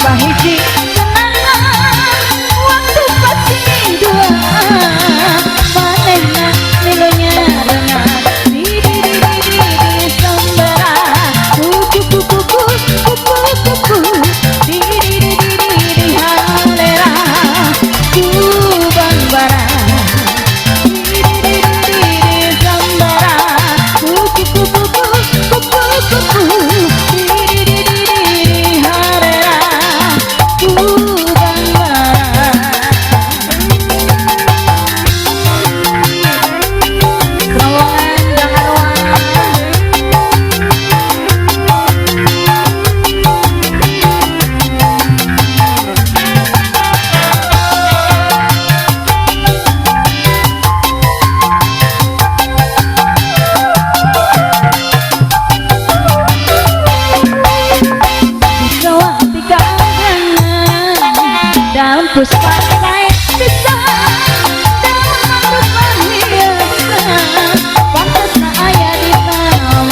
bahiji waktu pasti dua manehna milunya renang di sembara kuku kuku kuku kuku di halera kubang barang di sembara kuku kuku kuku kuku di halera kubang barang. Terowongan jangan lupa. Daun puspa saya bisa daun rupa hiasan pantasnya ayah di taman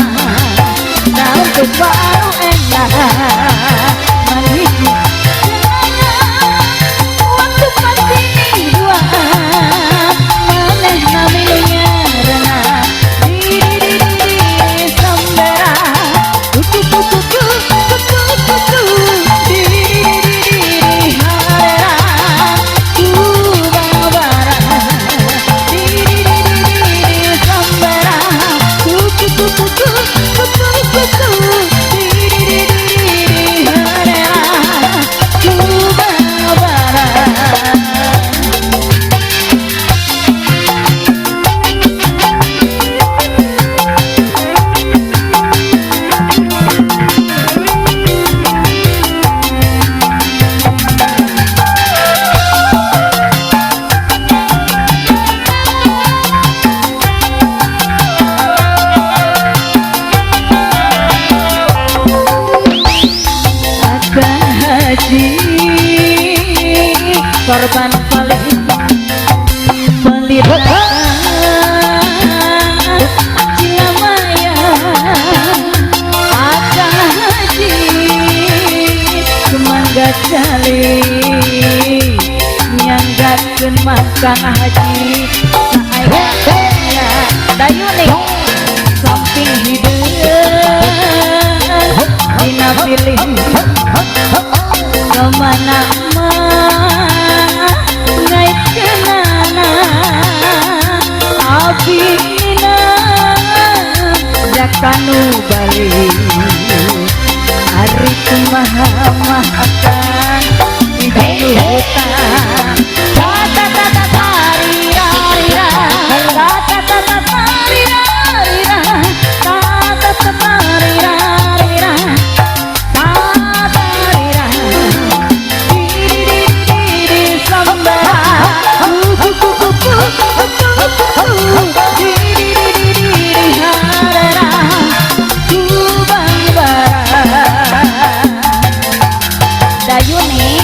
daun puspa enak manhiji waktu pasti dua maneh namilunya renang di sembera kuku kuku kuku kuku di korban paling pelibatan Cilamaya ada haji semangga cali nyanggakeun makan haji saaya dayu nih samping hideung dina pilih kemana ngait kenana abina jakanu bali hari kumaha akan di hutan kata kata tarira kata kata tarira kata kata tarira Dayu nih